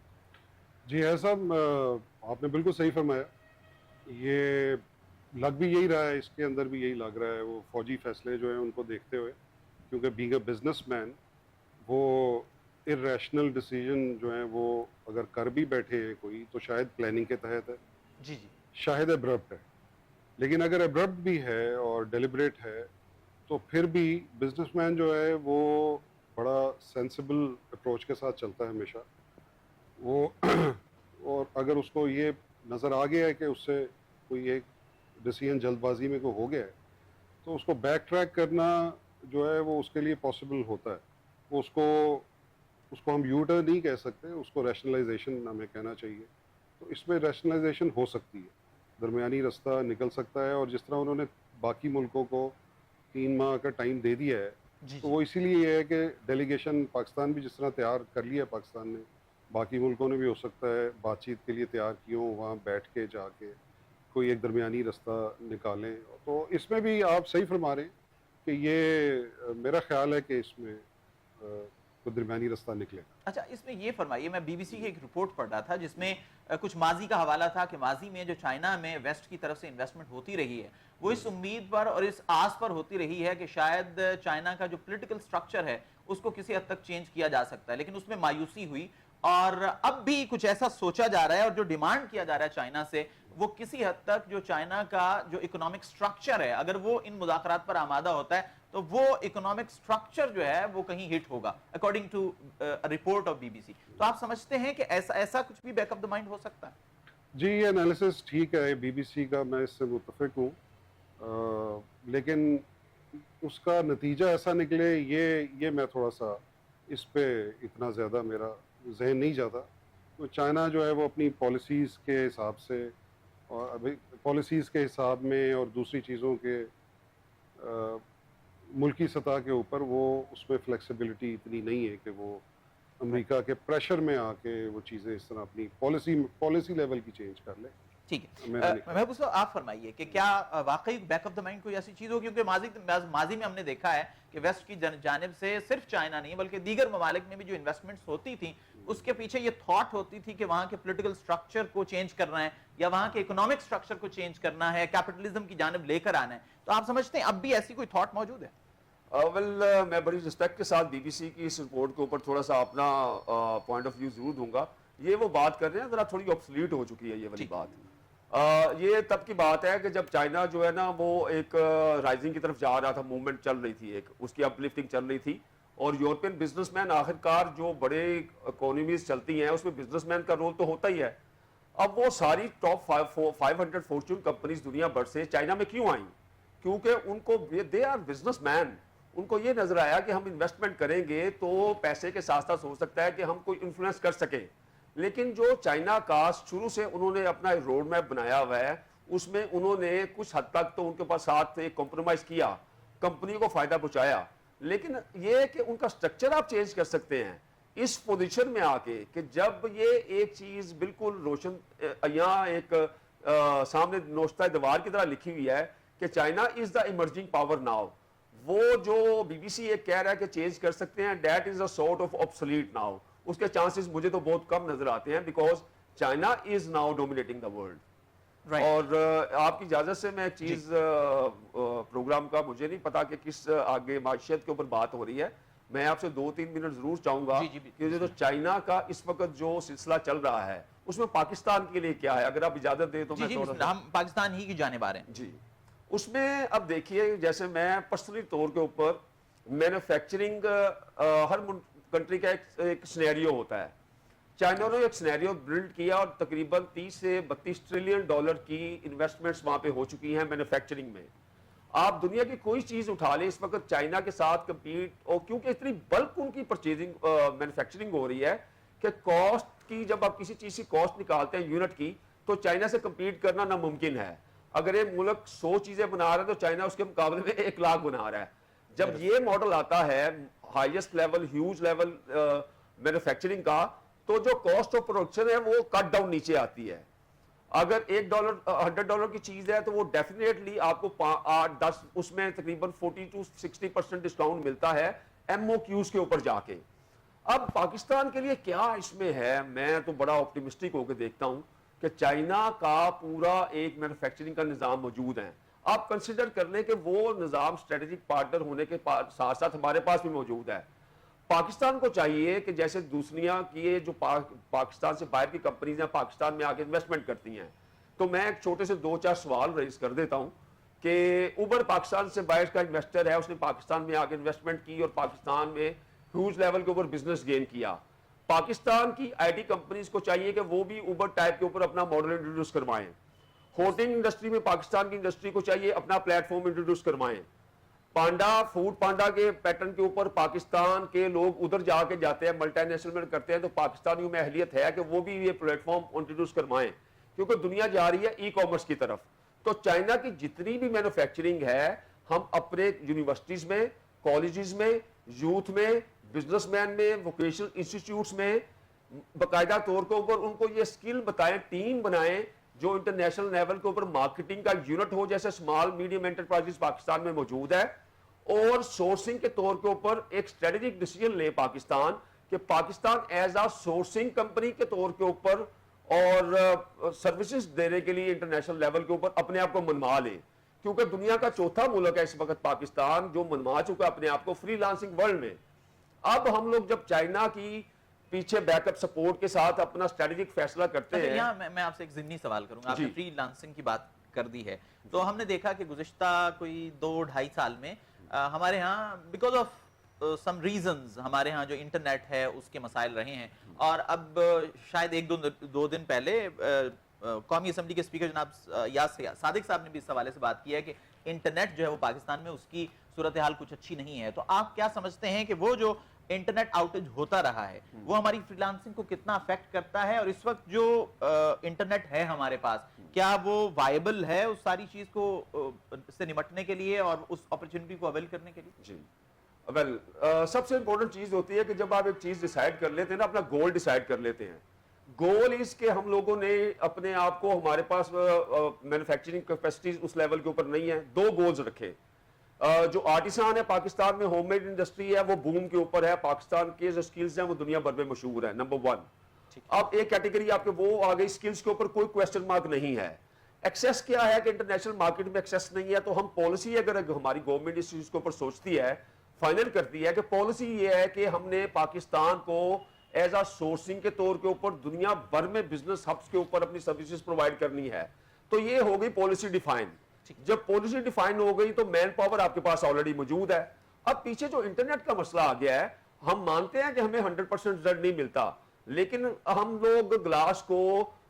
جی ایسا آپ نے بالکل صحیح فرمایا. یہ لگ بھی یہی رہا ہے، اس کے اندر بھی یہی لگ رہا ہے. وہ فوجی فیصلے جو ہیں ان کو دیکھتے ہوئے، کیونکہ بینگ اے بزنس مین وہ ارریشنل ڈیسیجن جو ہیں وہ اگر کر بھی بیٹھے ہیں کوئی تو شاید پلاننگ کے تحت ہے،
جی جی
شاید ابرپٹ ہے. لیکن اگر ابرپٹ بھی ہے اور ڈیلیبریٹ ہے تو پھر بھی بزنس مین جو ہے وہ بڑا سینسیبل اپروچ کے ساتھ چلتا ہے ہمیشہ. وہ اور اگر اس کو یہ نظر آ گیا ہے کہ اس سے کوئی ایک ڈیسیجن جلد بازی میں کوئی ہو گیا ہے تو اس کو بیک ٹریک کرنا جو ہے وہ اس کے لیے پاسبل ہوتا ہے. وہ اس کو ہم یو ٹرن نہیں کہہ سکتے، اس کو ریشنلائزیشن ہمیں کہنا چاہیے. تو اس میں ریشنلائزیشن ہو سکتی ہے، درمیانی راستہ نکل سکتا ہے. اور جس طرح انہوں نے باقی ملکوں کو 3 ماہ کا ٹائم دے دیا ہے
جی
تو وہ اسی لیے یہ ہے کہ ڈیلیگیشن پاکستان بھی جس طرح تیار کر لیا پاکستان نے، باقی ملکوں نے بھی ہو سکتا ہے بات چیت کے لیے تیار کی ہوں، وہاں بیٹھ کے جا کے کوئی ایک درمیانی راستہ نکالیں. تو اس میں بھی آپ صحیح فرما رہے ہیں کہ یہ میرا خیال ہے کہ اس میں کوئی درمیانی راستہ نکلے.
اچھا اس میں یہ فرمائیے، میں بی بی سی کی ایک رپورٹ پڑھ رہا تھا جس میں کچھ ماضی کا حوالہ تھا کہ ماضی میں جو چائنا میں ویسٹ کی طرف سے انویسٹمنٹ ہوتی رہی ہے وہ اس امید پر اور اس آس پر ہوتی رہی ہے کہ شاید چائنا کا جو پولیٹیکل سٹرکچر ہے اس کو کسی حد تک چینج کیا جا سکتا ہے، لیکن اس میں مایوسی ہوئی. اور اب بھی کچھ ایسا سوچا جا رہا ہے اور جو ڈیمانڈ کیا جا رہا ہے چائنا سے وہ کسی حد تک جو چائنا کا جو اکنامک سٹرکچر ہے اگر وہ ان مذاکرات پر آمادہ ہوتا ہے تو وہ اکنامک سٹرکچر جو ہے وہ کہیں ہٹ ہوگا according to report of B B C. تو آپ سمجھتے ہیں کہ ایسا کچھ بھی بیک اپ دا مائنڈ ہو سکتا ہے؟
جی یہ انالیسس ٹھیک ہے بی بی سی کا، میں اس سے متفق ہوں. لیکن اس کا نتیجہ ایسا نکلے یہ میں تھوڑا سا اس پہ اتنا زیادہ میرا ذہن نہیں جاتا. تو چائنا جو ہے وہ اپنی پالیسیز کے حساب سے اور ابھی پالیسیز کے حساب میں اور دوسری چیزوں کے ملکی سطح کے اوپر وہ اس میں فلیکسیبلٹی اتنی نہیں ہے کہ وہ امریکہ کے پریشر میں آ کے وہ چیزیں اس طرح اپنی پالیسی لیول کی چینج کر لے.
ٹھیک ہے محبوب صاحب آپ فرمائیے کہ کیا واقعی بیک آف دا مائنڈ کوئی ایسی چیز ہو, کیونکہ ماضی میں ہم نے دیکھا ہے کہ ویسٹ کی جانب سے صرف چائنا نہیں بلکہ دیگر ممالک میں بھی جو انویسٹمنٹس ہوتی تھیں اس کے پیچھے یہ تھاٹ ہوتی تھی کہ وہاں کے پولیٹیکل سٹرکچر کو چینج کرنا ہے یا وہاں کے اکنامک سٹرکچر کو چینج کرنا ہے, کیپٹلزم کی جانب لے کر آنا ہے. تو آپ سمجھتے ہیں اب بھی ایسی کوئی تھاٹ موجود ہے؟
میں بڑی رسپیکٹ کے ساتھ بی بی سی کی اس رپورٹ کے اوپر تھوڑا سا اپنا پوائنٹ آف ویو ضرور دوں گا. یہ وہ بات کر رہے ہیں ذرا تھوڑی آبسلیٹ ہو چکی ہے یہ والی بات. یہ تب کی بات ہے کہ جب چائنا جو ہے نا وہ ایک رائزنگ کی طرف جا رہا تھا, موومنٹ چل رہی تھی, ایک اس کی اپ لفٹنگ چل رہی تھی, اور یورپین بزنس مین آخرکار جو بڑے اکانومیز چلتی ہیں اس میں بزنس مین کا رول تو ہوتا ہی ہے. اب وہ ساری ٹاپ 500 فارچون کمپنیز دنیا بھر سے چائنا میں کیوں آئیں؟ کیونکہ ان کو دے آر بزنس مین, ان کو یہ نظر آیا کہ ہم انویسٹمنٹ کریں گے تو پیسے کے ساتھ ساتھ ہو سکتا ہے کہ ہم کوئی انفلوئنس کر سکیں. لیکن جو چائنا کا شروع سے انہوں نے اپنا روڈ میپ بنایا ہوا ہے اس میں انہوں نے کچھ حد تک تو ان کے پاس ساتھ ایک کمپرومائز کیا, کمپنی کو فائدہ پہنچایا, لیکن یہ کہ ان کا سٹرکچر آپ چینج کر سکتے ہیں اس پوزیشن میں آ کے کہ جب یہ ایک چیز بالکل روشن یہاں ایک سامنے نوشتہ دیوار کی طرح لکھی ہوئی ہے کہ China is the emerging power now. وہ جو بی بی سی ایک کہہ رہا ہے کہ چینج کر سکتے ہیں, that is a sort of obsolete now. اس کے چانسز مجھے تو بہت کم نظر آتے ہیں because China is now dominating the world. اور آپ کی اجازت سے میں ایک چیز پروگرام کا مجھے نہیں پتا کہ کس آگے معیشت کے اوپر بات ہو رہی ہے, میں آپ سے 2-3 منٹ ضرور چاہوں گا کہ جو چائنا کا اس وقت جو سلسلہ چل رہا ہے اس میں پاکستان کے لیے کیا ہے, اگر آپ اجازت دیں تو میں
ہم پاکستان ہی کی جانب آ رہے ہیں.
جی اس میں اب دیکھیے, جیسے میں پرسنلی طور کے اوپر مینوفیکچرنگ ہر کنٹری کا ایک سینیریو ہوتا ہے. چائنا نے ایک سینیریو بلڈ کیا اور تقریباً 30 سے 32 ٹریلین ڈالر کی انویسٹمنٹس وہاں پہ ہو چکی ہیں مینوفیکچرنگ میں. آپ دنیا کی کوئی چیز اٹھا لیں اس وقت چائنا کے ساتھ کمپیٹ, اور کیونکہ اتنی بلک ان کی پرچیزنگ مینوفیکچرنگ ہو رہی ہے کہ کاسٹ کی, جب آپ کسی چیز کی کاسٹ نکالتے ہیں یونٹ کی, تو چائنا سے کمپیٹ کرنا ناممکن ہے. اگر ایک ملک 100 چیزیں بنا رہا ہے تو چائنا اس کے مقابلے میں 1 لاکھ بنا رہا ہے. جب یہ ماڈل آتا ہے highest level, huge level manufacturing کا, تو جو کاسٹ آف پروڈکشن ہے وہ کٹ ڈاؤن نیچے آتی ہے. اگر $100 کی چیز ہے تو وہ ڈیفینیٹلی آپ کو 8-10 اس میں تقریباً 40-60% ڈسکاؤنٹ ملتا ہے ایم او کیوز کے اوپر جا کے. اب پاکستان کے لیے کیا اس میں ہے, میں تو بڑا آپٹیمسٹک ہو کے دیکھتا ہوں کہ چائنا کا پورا ایک مینوفیکچرنگ کا نظام موجود ہے. آپ کنسیڈر کر لیں کہ وہ نظام اسٹریٹجک پارٹنر ہونے کے ساتھ ساتھ ہمارے پاس بھی موجود ہے. پاکستان کو چاہیے کہ جیسے دوسریاں کی جو پاکستان سے باہر کی کمپنیز ہیں پاکستان میں آ کے انویسٹمنٹ کرتی ہیں, تو میں ایک چھوٹے سے 2-4 سوال ریز کر دیتا ہوں کہ اوبر پاکستان سے باہر کا انویسٹر ہے, اس نے پاکستان میں آ کے انویسٹمنٹ کی اور پاکستان میں ہیوج لیول کے اوپر بزنس گین کیا. پاکستان کی آئی ٹی کمپنیز کو چاہیے کہ وہ بھی اوبر ٹائپ کے اوپر اپنا ماڈل انٹروڈیوس کروائیں. ہوٹنگ انڈسٹری میں پاکستان کی انڈسٹری کو چاہیے اپنا پلیٹ فارم انٹروڈیوس کروائیں. پانڈا فوڈ پانڈا کے پیٹرن کے اوپر پاکستان کے لوگ ادھر جا کے جاتے ہیں, ملٹی نیشنل میں کرتے ہیں, تو پاکستانیوں میں اہلیت ہے کہ وہ بھی یہ پلیٹ فارم انٹروڈیوس کروائیں, کیونکہ دنیا جا رہی ہے ای کامرس کی طرف. تو چائنا کی جتنی بھی مینوفیکچرنگ ہے ہم اپنے یونیورسٹیز میں, کالجز میں, یوتھ میں, بزنس مین میں, ووکیشنل انسٹیٹیوٹس میں باقاعدہ طور کے اوپر ان کو یہ اسکل بتائیں, ٹیم بنائیں جو انٹرنیشنل لیول کے اوپر مارکیٹنگ کا یونٹ ہو, جیسے اسمال میڈیم انٹرپرائزز پاکستان میں موجود ہے, اور سورسنگ کے طور کے اوپر ایک اسٹریٹجک ڈیسیژن لے پاکستان کہ Pakistan as a sourcing company کے طور کے اوپر اور سروسز دینے کے لیے انٹرنیشنل لیول کے اوپر اپنے آپ کو منوا لے. کیونکہ دنیا کا چوتھا ملک ہے اس وقت پاکستان جو منوا چکا اپنے آپ کو فری لانسنگ ورلڈ میں. اب ہم لوگ جب چائنا کی پیچھے بیک اپ سپورٹ کے ساتھ اپنا اسٹریٹجک فیصلہ کرتے ہیں.
یہاں میں آپ سے ایک ضمنی سوال کروں گا, آپ نے فری لانسنگ کی بات کر دی ہے, تو ہم نے دیکھا کہ گزشتہ کوئی 2-2.5 سال میں ہمارے ہاں بیکاز آف سم ریزنز ہمارے ہاں جو انٹرنیٹ ہے اس کے مسائل رہے ہیں, اور اب شاید 1-2 دن پہلے قومی اسمبلی کے اسپیکر جناب یاس صادق صاحب نے بھی اس حوالے سے بات کی ہے کہ انٹرنیٹ جو ہے وہ پاکستان میں اس کی صورتحال کچھ اچھی نہیں ہے. تو آپ کیا سمجھتے ہیں کہ وہ جو انٹرنیٹ آؤٹیج ہوتا رہا ہے وہ ہماری فری لانسنگ کو کتنا افیکٹ کرتا ہے, اور اس وقت جو انٹرنیٹ ہے ہمارے پاس کیا وہ وائبل ہے اس ساری چیز کو سے نمٹنے کے لیے اور اس اپرچونٹی کو اویل کرنے کے لیے؟
جی ویل سب سے امپورٹنٹ چیز ہوتی ہے کہ جب آپ ایک چیز ڈیسائیڈ کر لیتے ہیں نا، اپنا گول ڈیسائیڈ کر لیتے ہیں. گول اس کے ہم لوگوں نے اپنے آپ کو، ہمارے پاس مینوفیکچرنگ کیپیسٹیز اس لیول کے اوپر نہیں ہے. 2 گولز رکھے. جو آرٹیسان ہے پاکستان میں، ہوم میڈ انڈسٹری ہے، وہ بوم کے اوپر ہے. پاکستان کے جو سکلز ہیں وہ دنیا بھر میں مشہور ہے، نمبر 1. اب ایک کیٹیگری آپ کے وہ آ گئی، سکلز کے اوپر کوئی کویسچن مارک نہیں ہے. ایکسیس کیا ہے کہ انٹرنیشنل مارکیٹ میں ایکسیس نہیں ہے، تو ہم پالیسی اگر ہماری گورنمنٹ اس چیز کے اوپر سوچتی ہے، فائنل کرتی ہے کہ پالیسی یہ ہے کہ ہم نے پاکستان کو ایز اے سورسنگ کے طور کے اوپر دنیا بھر میں بزنس ہبس کے اوپر اپنی سروسز پرووائڈ کرنی ہے، تو یہ ہو گئی پالیسی ڈیفائن. جب پالیسی ڈیفائن ہو گئی تو مین پاور آپ کے پاس آلریڈی موجود ہے. اب پیچھے جو انٹرنیٹ کا مسئلہ آ گیا ہے، ہم مانتے ہیں کہ ہمیں 100% رزلٹ نہیں ملتا، لیکن ہم لوگ گلاس کو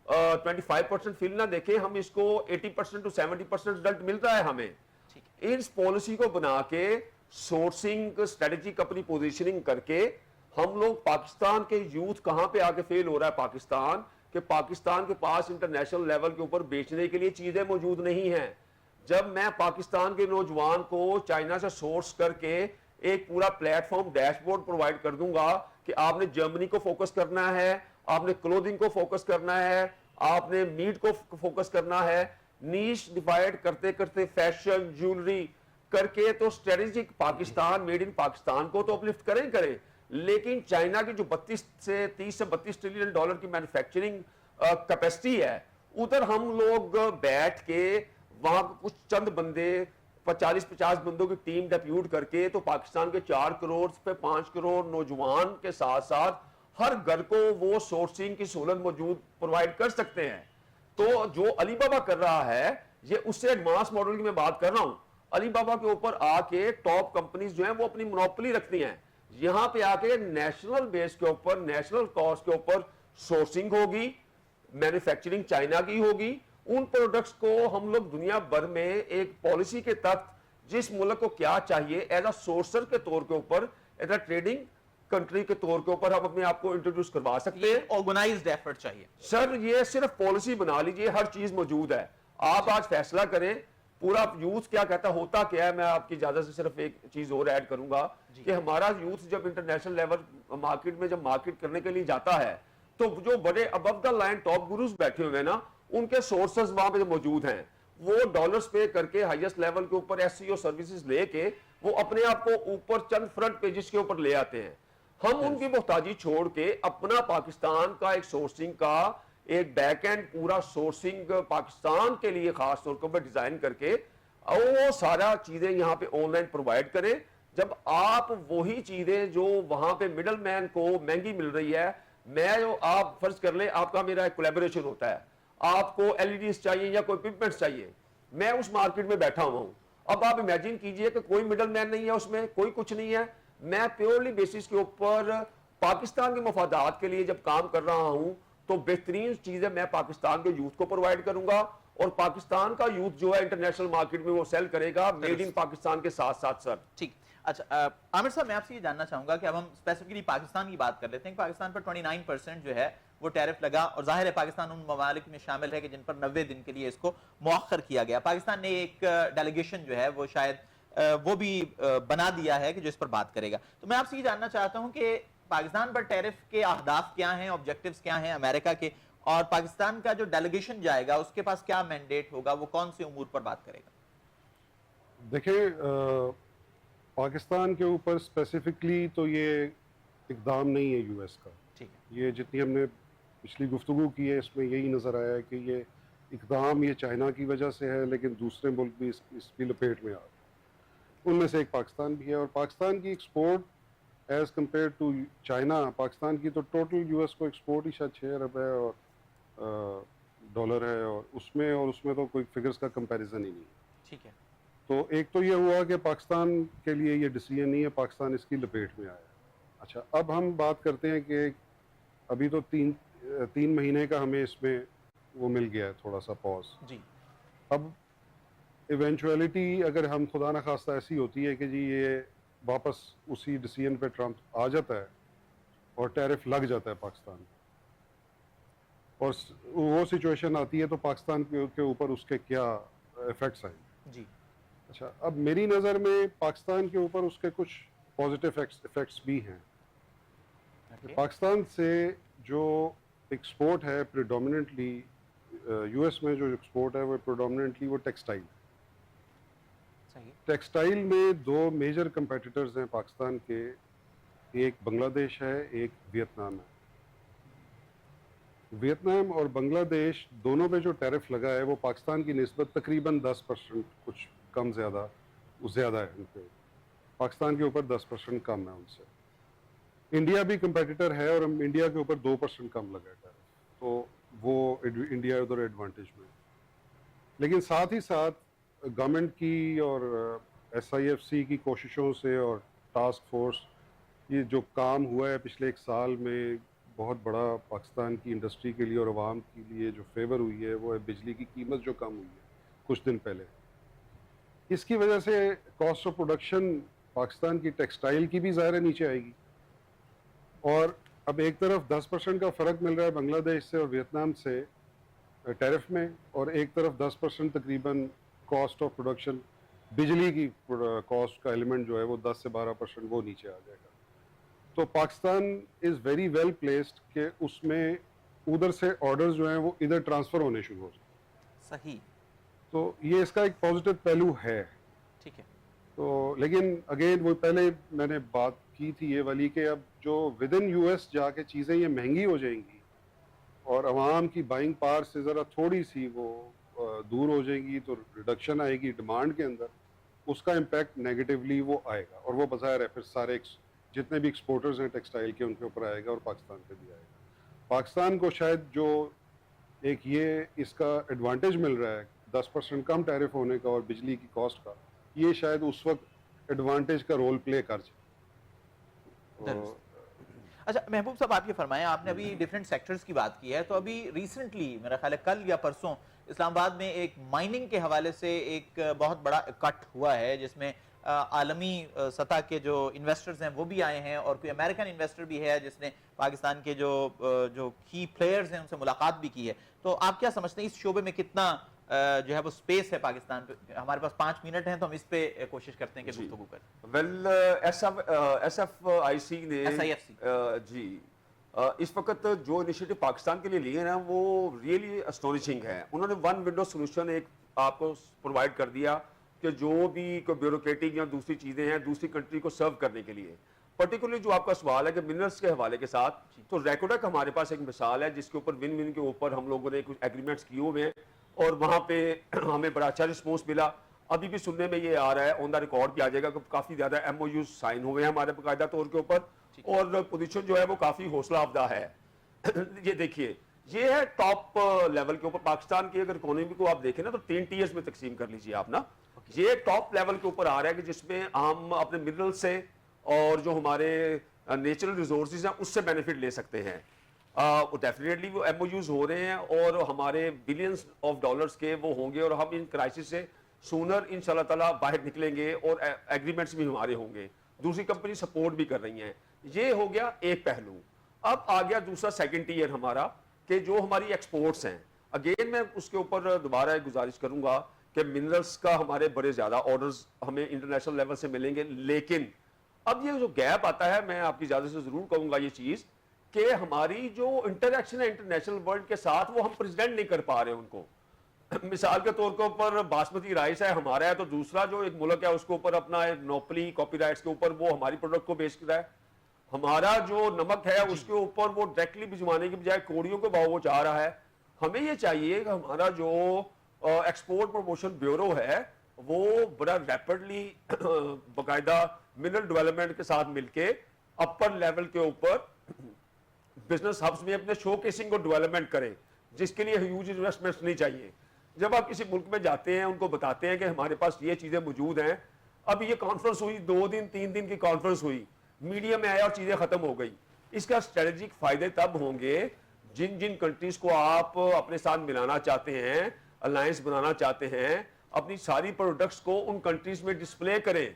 25% فل نہ دیکھیں، ہم اس کو 80% to 70% رزلٹ ملتا ہے ہمیں. اس پالیسی کو بنا کے سورسنگ اسٹریٹجک اپنی پوزیشننگ کر کے ہم لوگ پاکستان کے یوتھ کہاں پہ آگے فیل ہو رہا ہے پاکستان، کہ پاکستان کے پاس انٹرنیشنل لیول کے اوپر بیچنے کے لیے چیزیں موجود نہیں ہیں. جب میں پاکستان کے نوجوان کو چائنا سے سورس کر کے ایک پورا plate form dash board provide کر دوں گا کہ آپ نے جرمنی کو فوکس کرنا ہے، آپ نے کلودنگ کو فوکس کرنا ہے، آپ نے میٹ کو فوکس کرنا ہے، نیش ڈیوائڈ کرتے کرتے فیشن جیولری کر کے تو strategic Pakistan made in Pakistan کو تو اپلفٹ کریں. لیکن چائنا کی جو 30 سے 32 ٹریلین ڈالر کی مینوفیکچرنگ کیپیسٹی ہے، ادھر ہم لوگ بیٹھ کے وہاں کچھ چند بندے 40-50 بندوں کی ٹیم ڈیپیوٹ کر کے تو پاکستان کے 4 کروڑ پہ 5 کروڑ نوجوان کے ساتھ ساتھ ہر گھر کو وہ سورسنگ کی سہولت موجود پرووائڈ کر سکتے ہیں. تو جو علی بابا کر رہا ہے، یہ اس سے ایڈوانس ماڈل کی میں بات کر رہا ہوں. علی بابا کے اوپر آ کے ٹاپ کمپنیز جو ہیں وہ اپنی مونوپلی رکھتی ہیں. یہاں پہ آ کے نیشنل بیس کے اوپر، نیشنل کاسٹ کے اوپر سورسنگ ہوگی، مینوفیکچرنگ چائنا کی ہوگی. ان پروڈکٹس کو ہم لوگ دنیا بھر میں ایک پالیسی کے تحت جس ملک کو کیا چاہیے ایز اے سورسر کے طور کے اوپر، ایز اے ٹریڈنگ کنٹری کے طور کے اوپر ہم اپنے آپ کو انٹروڈیوس کروا سکتے ہیں.
آرگنائزڈ ایفرٹ چاہیے
سر. یہ صرف پالیسی بنا لیجئے، ہر چیز موجود ہے. آپ آج فیصلہ کریں پورا یوتھ کیا کہتا ہوتا کیا ہے. میں آپ کی اجازت سے صرف ایک چیز اور ایڈ کروں گا کہ ہمارا یوتھ جب انٹرنیشنل لیول مارکیٹ میں جب مارکیٹ کرنے کے لیے جاتا ہے تو جو بڑے ابو دا لائن ٹاپ گروز بیٹھے ہوئے ہیں نا، ان کے سورسز وہاں پہ موجود ہیں. وہ ڈالرز پے کر کے ہائیسٹ لیول کے اوپر ایس سی او سروسز لے کے وہ اپنے آپ کو اوپر چند فرنٹ پیجز کے اوپر لے آتے ہیں. ہم ان کی محتاجی چھوڑ کے اپنا پاکستان کا ایک سورسنگ کا ایک بیک اینڈ پورا سورسنگ پاکستان کے لیے خاص طور پر ڈیزائن کر کے وہ سارا چیزیں یہاں پہ آن لائن پرووائڈ کریں. جب آپ وہی چیزیں جو وہاں پہ مڈل مین کو مہنگی مل رہی ہے، میں جو آپ فرض کر لیں آپ کا میرا ایک کولیبوریشن ہوتا ہے، آپ کو ایل ای ڈیز چاہیے یا کوئی اکوپمنٹس چاہیے، میں اس مارکیٹ میں بیٹھا ہوا ہوں. اب آپ امیجن کیجئے کہ کوئی مڈل مین نہیں ہے، اس میں کوئی کچھ نہیں ہے. میں پیورلی بیسس کے اوپر پاکستان کے مفادات کے لیے جب کام کر رہا ہوں تو بہترین چیزیں میں پاکستان کے یوتھ کو پرووائڈ کروں گا، اور پاکستان کا یوتھ جو ہے انٹرنیشنل مارکیٹ میں وہ سیل کرے گا میڈ ان پاکستان کے ساتھ ساتھ. سر
ٹھیک. اچھا عامر صاحب، میں آپ سے یہ جاننا چاہوں گا کہ اب ہم اسپیسیفکلی پاکستان کی بات کر لیتے ہیں. پاکستان پر 29% جو ہے وہ ٹیرف لگا، اور ظاہر ہے پاکستان ان ممالک میں شامل ہے کہ جن پر 90 دن کے لیے اس کو مؤخر کیا گیا. پاکستان نے ایک ڈیلیگیشن جو ہے وہ شاید وہ بھی بنا دیا ہے کہ جو اس پر بات کرے گا. تو میں آپ سے یہ جاننا چاہتا ہوں کہ پاکستان پر ٹیرف کے اہداف کیا ہیں، آبجیکٹیوز کیا ہیں امریکہ کے، اور پاکستان کا جو ڈیلیگیشن جائے گا اس کے پاس کیا مینڈیٹ ہوگا، وہ کون سے امور پر بات کرے گا؟
دیکھیں، پاکستان کے اوپر اسپیسیفکلی تو یہ اقدام نہیں ہے یو ایس کا. یہ جتنی ہم نے پچھلی گفتگو کی ہے اس میں یہی نظر آیا ہے کہ یہ اقدام یہ چائنا کی وجہ سے ہے، لیکن دوسرے ملک بھی اس کی لپیٹ میں آ رہے ہیں. ان میں سے ایک پاکستان بھی ہے، اور پاکستان کی export as compare to China, Pakistan کی تو ٹوٹل یو ایس کو ایکسپورٹ ہی شاید 6 ارب ہے اور ڈالر ہے، اور اس میں تو کوئی فگرز کا کمپیریزن ہی نہیں ہے.
ٹھیک ہے. تو
ایک تو یہ ہوا کہ پاکستان کے لیے یہ ڈیسیجن نہیں ہے، پاکستان اس کی لپیٹ میں آیا. اچھا، اب ہم بات کرتے ہیں کہ ابھی تو 3 مہینے کا ہمیں اس میں وہ مل گیا ہے تھوڑا سا پاز.
جی.
اب ایونچویلٹی اگر ہم خدا نخواستہ ایسی ہوتی ہے کہ جی یہ واپس اسی ڈیسیجن پہ ٹرمپ آ جاتا ہے اور ٹیرف لگ جاتا ہے پاکستان اور وہ سچویشن آتی ہے تو پاکستان کے اوپر اس کے کیا ایفیکٹس آئیں گے.
جی.
اچھا، اب میری نظر میں پاکستان کے اوپر اس کے کچھ پازیٹیو افیکٹس بھی ہیں. پاکستان سے جو ایکسپورٹ ہے پریڈومیننٹلی یو ایس میں جو ایکسپورٹ ہے وہ پریڈومیننٹلی وہ ٹیکسٹائل. ٹیکسٹائل میں 2 میجر کمپیٹیٹرز ہیں پاکستان کے, ایک بنگلہ دیش ہے, ایک ویتنام ہے. ویتنام اور بنگلہ دیش دونوں پہ جو ٹیرف لگا ہے وہ پاکستان کی نسبت تقریباً 10%, کچھ کم زیادہ ہے ان پہ, پاکستان کے اوپر 10% کم ہے ان سے. انڈیا بھی کمپیٹیٹر ہے اور انڈیا کے اوپر 2% کم لگا ہے ٹیرف, تو وہ انڈیا ادھر ایڈوانٹیج میں. لیکن ساتھ ہی ساتھ گورنمنٹ کی اور ایس آئی ایف سی کی کوششوں سے اور ٹاسک فورس, یہ جو کام ہوا ہے پچھلے 1 سال میں بہت بڑا پاکستان کی انڈسٹری کے لیے اور عوام کے لیے جو فیور ہوئی ہے وہ ہے بجلی کی قیمت جو کم ہوئی ہے کچھ دن پہلے. اس کی وجہ سے کاسٹ آف پروڈکشن پاکستان کی ٹیکسٹائل کی بھی ظاہر ہے نیچے آئے گی, اور اب ایک طرف 10% کا فرق مل رہا ہے بنگلہ دیش سے اور ویتنام سے ٹیرف میں, اور ایک طرف 10% تقریباً کاسٹ آف پروڈکشن بجلی کی کاسٹ کا ایلیمنٹ جو ہے وہ 10 سے 12% وہ نیچے آ جائے گا. تو Pakistan is very well placed کہ اس میں ادھر سے آرڈرز جو ہیں وہ ادھر ٹرانسفر ہونے شروع ہو جائیں.
صحیح.
تو یہ اس کا ایک پازیٹیو پہلو ہے.
ٹھیک ہے.
تو لیکن اگین وہ پہلے میں نے بات کی تھی یہ والی کہ اب جو ود ان یو ایس جا کے چیزیں یہ مہنگی ہو جائیں گی اور عوام کی بائنگ پاور سے ذرا تھوڑی سی وہ دور ہو جائیں گی, تو ریڈکشن آئے گی ڈیمانڈ کے اندر, اس کا امپیکٹ نیگیٹیولی وہ آئے گا, اور وہ بظاہر ہے پھر سارے جتنے بھی ایکسپورٹرز ہیں ٹیکسٹائل کے ان کے اوپر آئے گا اور پاکستان پہ بھی آئے گا. پاکستان کو شاید جو ایک یہ اس کا ایڈوانٹیج مل رہا ہے 10% کم ٹیرف ہونے کا اور بجلی کی کاسٹ کا, یہ شاید اس وقت ایڈوانٹیج کا رول پلے کر جائے.
اچھا محبوب صاحب, آپ یہ فرمائیں, آپ نے ابھی ڈیفرنٹ سیکٹرز کی بات کی ہے, تو ابھی ریسنٹلی میرا خیال ہے کل یا پرسوں اسلام آباد میں ایک مائننگ کے حوالے سے ایک بہت بڑا کٹ ہوا ہے جس میں عالمی سطح کے جو انویسٹرز ہیں وہ بھی آئے ہیں, اور کوئی امریکن انویسٹر بھی ہے جس نے پاکستان کے جو کی پلیئرز ہیں ان سے ملاقات بھی کی ہے. تو آپ کیا سمجھتے ہیں اس شعبے میں کتنا جو ہے وہ سپیس ہے پاکستان پہ؟ ہمارے پاس 5 منٹ ہیں تو ہم اس پہ کوشش کرتے ہیں کہ گفتگو کریں.
ویل ایس ایف آئی سی نے جی اس وقت جو انیشیٹو پاکستان کے لیے لیے ہیں وہ ریئلی اسٹونشنگ ہے. انہوں نے 1 ونڈو سولوشن ایک آپ کو پرووائڈ کر دیا کہ جو بھی کوئی بیوروکریٹک یا دوسری چیزیں ہیں دوسری کنٹری کو سرو کرنے کے لیے, پرٹیکولرلی جو آپ کا سوال ہے کہ منرلس کے حوالے کے ساتھ, تو ریکوڈک ہمارے پاس ایک مثال ہے جس کے اوپر ون ون کے اوپر ہم لوگوں نے کچھ ایگریمنٹس کیے ہوئے ہیں, اور وہاں پہ ہمیں بڑا اچھا رسپانس ملا. ابھی بھی سننے میں یہ آ رہا ہے, آن دا ریکارڈ بھی آ جائے گا کہ کافی زیادہ ایم او یوز سائن ہوئے ہیں ہمارے باقاعدہ طور کے اوپر, اور پوزیشن جو ہے وہ کافی حوصلہ افزا ہے. یہ دیکھیے یہ ہے ٹاپ لیول کے اوپر پاکستان کی اگر اکانومی کو آپ دیکھیں نا تو 3 ٹیئرز میں تقسیم کر لیجیے آپ نا. یہ ٹاپ لیول کے اوپر آ رہا ہے کہ جس میں ہم اپنے منرل سے اور جو ہمارے نیچرل ریسورسز ہیں اس سے بینیفٹ لے سکتے ہیں. ڈیفینیٹلی وہ ایم او یوز ہو رہے ہیں اور ہمارے بلینس آف ڈالرز کے وہ ہوں گے, اور ہم ان کرائسس سے سونر انشاءاللہ تعالیٰ باہر نکلیں گے, اور ایگریمنٹس بھی ہمارے ہوں گے. دوسری کمپنی سپورٹ بھی کر رہی ہیں. یہ ہو گیا ایک پہلو. اب آ گیا دوسرا سیکنڈ ٹیئر ہمارا کہ جو ہماری ایکسپورٹس ہیں. اگین میں اس کے اوپر دوبارہ ایک گزارش کروں گا کہ منرلس کا ہمارے بڑے زیادہ آرڈرز ہمیں انٹرنیشنل لیول سے ملیں گے, لیکن اب یہ جو گیپ آتا ہے, میں آپ کی اجازت سے ضرور کہوں گا یہ چیز کہ ہماری جو انٹریکشن ہے انٹرنیشنل ورلڈ کے ساتھ وہ ہم پریزیڈنٹ نہیں کر پا رہے ان کو. مثال کے طور کے اوپر باسمتی رائس ہے ہمارا ہے, تو دوسرا جو ایک ملک ہے اس کے اوپر اپنا ایک نوپلی کاپی رائٹس کے اوپر وہ ہماری پروڈکٹ کو بیچ رہا ہے. ہمارا جو نمک ہے اس کے اوپر وہ ڈائریکٹلی بھجوانے کی بجائے کوڑیوں کے بھاؤ وہ چاہ رہا ہے. ہمیں یہ چاہیے کہ ہمارا جو ایکسپورٹ پروموشن بیورو ہے وہ بڑا ریپڈلی باقاعدہ منرل ڈیولپمنٹ کے ساتھ مل کے اپر لیول کے اوپر بزنس ہبس میں اپنے شو کیسنگ کو ڈیولپمنٹ کریں, جس کے لیے ہیوج انویسٹمنٹس نہیں چاہیے. جب آپ کسی ملک میں جاتے ہیں ان کو بتاتے ہیں کہ ہمارے پاس یہ چیزیں موجود ہیں. اب یہ کانفرنس ہوئی 2 دن 3 دن کی کانفرنس ہوئی, میڈیا میں آیا اور چیزیں ختم ہو گئی. اس کا اسٹریٹجک فائدے تب ہوں گے جن جن کنٹریز کو آپ اپنے ساتھ ملانا چاہتے ہیں, الائنس بنانا چاہتے ہیں, اپنی ساری پروڈکٹس کو ان کنٹریز میں ڈسپلے کریں.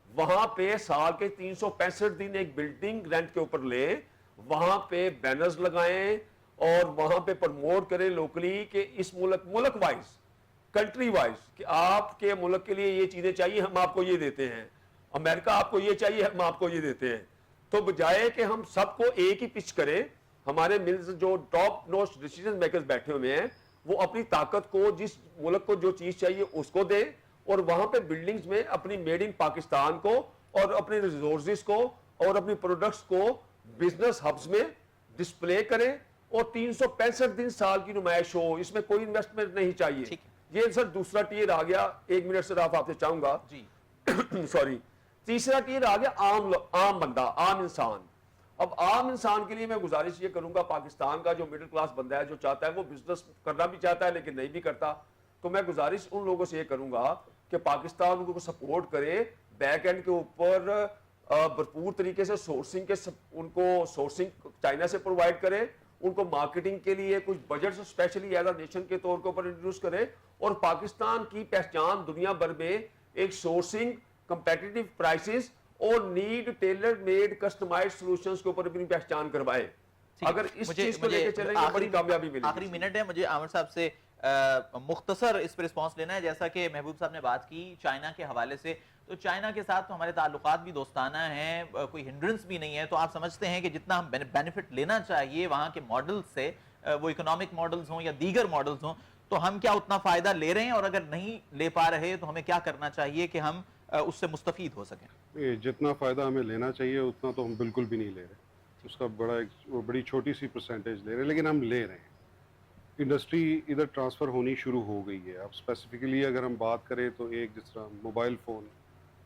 وہاں پہ سال کے 365 دن ایک بلڈنگ رینٹ کے اوپر لیں, وہاں پہ بینرز لگائیں اور وہاں پہ پروموٹ کریں لوکلی کہ اس ملک وائز کنٹری وائز کہ آپ کے ملک کے لیے یہ چیزیں چاہیے, ہم آپ کو یہ دیتے ہیں. امریکہ آپ کو یہ چاہیے ہم آپ کو یہ دیتے ہیں. تو بجائے کہ ہم سب کو ایک ہی پچ کریں, ہمارے ملز جو ٹاپ نوچ ڈیسیژن میکرز بیٹھے ہوئے ہیں وہ اپنی طاقت کو جس ملک کو جو چیز چاہیے اس کو دیں, اور وہاں پہ بلڈنگز میں اپنی میڈ ان پاکستان کو اور اپنے ریسورسز کو اور اپنی پروڈکٹس کو بزنس ہبز میں ڈسپلے کریں, اور 365 دن سال کی نمائش ہو, اس میں کوئی انویسٹمنٹ نہیں چاہیے. یہ سر دوسرا ٹیئر آ گیا. 1 منٹ سر آپ سے چاہوں گا
جی
سوری. تیسرا ٹیئر آ گیا عام بندہ, عام انسان. اب عام انسان کے لیے میں گزارش یہ کروں گا, پاکستان کا جو مڈل کلاس بندہ ہے جو چاہتا ہے وہ بزنس کرنا بھی چاہتا ہے لیکن نہیں بھی کرتا, تو میں گزارش ان لوگوں سے یہ کروں گا کہ پاکستان ان کو سپورٹ کرے, بیک اینڈ کے اوپر بھرپور طریقے سے سورسنگ کے ان کو سورسنگ چائنا سے پرووائڈ کرے, ان کو مارکیٹنگ کے لیے کچھ budgets especially as a nation کے طور کے اوپر انٹروڈیوس کرے, اور پاکستان کی پہچان دنیا بھر میں ایک سورسنگ, کمپیٹیٹو پرائسز اور need tailor made customised solutions کے اوپر اپنی پہچان کروائے. اگر اس چیز کو لے کے چلیں گے بڑی کامیابی ملے گی.
آخری منٹ ہے, مجھے عامر صاحب سے مختصر اس پر رسپانس لینا ہے. جیسا کہ محبوب صاحب نے بات کی چائنا کے حوالے سے, تو چائنا کے ساتھ تو ہمارے تعلقات بھی دوستانہ ہیں, کوئی ہنڈرنس بھی نہیں ہے, تو آپ سمجھتے ہیں کہ جتنا ہم بینیفٹ لینا چاہیے وہاں کے ماڈلز سے, وہ اکنامک ماڈلز ہوں یا دیگر ماڈلز ہوں, تو ہم کیا اتنا فائدہ لے رہے ہیں, اور اگر نہیں لے پا رہے تو ہمیں کیا کرنا چاہیے کہ ہم اس سے مستفید ہو سکیں؟
جتنا فائدہ ہمیں لینا چاہیے اتنا تو ہم بالکل بھی نہیں لے رہے. اس کا بڑی چھوٹی سی پرسنٹیج لے رہے ہیں, لیکن ہم لے رہے ہیں. انڈسٹری ادھر ٹرانسفر ہونی شروع ہو گئی ہے. اب اسپیسیفکلی اگر ہم بات کریں تو ایک جس طرح موبائل فون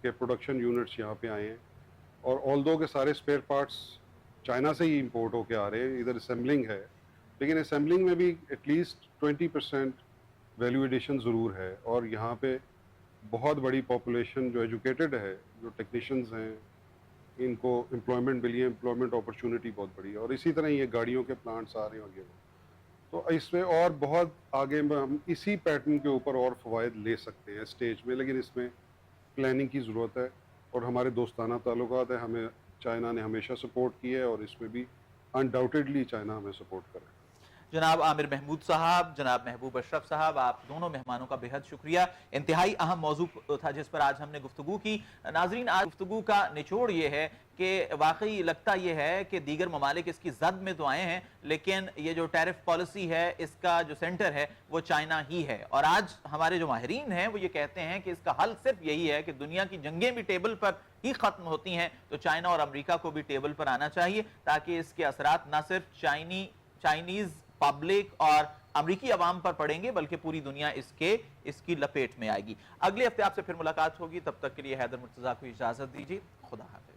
کے پروڈکشن یونٹس یہاں پہ آئے ہیں, اور آلدو کے سارے اسپیئر پارٹس چائنا سے ہی امپورٹ ہو کے آ رہے ہیں. ادھر اسمبلنگ ہے, لیکن اسمبلنگ میں بھی ایٹ لیسٹ 20% ویلیو ایڈیشن ضرور ہے, اور یہاں پہ بہت بڑی پاپولیشن جو ایجوکیٹڈ ہے, جو ٹیکنیشینز ہیں, ان کو امپلائمنٹ ملی ہے, امپلائمنٹ اپرچونٹی بہت بڑی ہے. اور اسی طرح یہ گاڑیوں کے پلانٹس آ رہے ہیں آگے, تو اس میں اور بہت آگے ہم اسی پیٹرن کے اوپر اور فوائد لے سکتے ہیں اسٹیج میں, لیکن اس میں پلاننگ کی ضرورت ہے. اور ہمارے دوستانہ تعلقات ہیں, ہمیں چائنا نے ہمیشہ سپورٹ کی ہے, اور اس میں بھی انڈاؤٹیڈلی چائنا ہمیں سپورٹ کرے.
جناب عامر محمود صاحب, جناب محبوب اشرف صاحب, آپ دونوں مہمانوں کا بہت شکریہ. انتہائی اہم موضوع تھا جس پر آج ہم نے گفتگو کی. ناظرین, آج گفتگو کا نچوڑ یہ ہے کہ واقعی لگتا یہ ہے کہ دیگر ممالک اس کی زد میں تو آئے ہیں, لیکن یہ جو ٹیرف پالیسی ہے اس کا جو سینٹر ہے وہ چائنا ہی ہے. اور آج ہمارے جو ماہرین ہیں وہ یہ کہتے ہیں کہ اس کا حل صرف یہی ہے کہ دنیا کی جنگیں بھی ٹیبل پر ہی ختم ہوتی ہیں, تو چائنا اور امریکہ کو بھی ٹیبل پر آنا چاہیے, تاکہ اس کے اثرات نہ صرف چائنیز پبلک اور امریکی عوام پر پڑیں گے بلکہ پوری دنیا اس کی لپیٹ میں آئے گی. اگلے ہفتے آپ سے پھر ملاقات ہوگی, تب تک کے لیے حیدر مرتضیٰ کو اجازت دیجیے. خدا حافظ.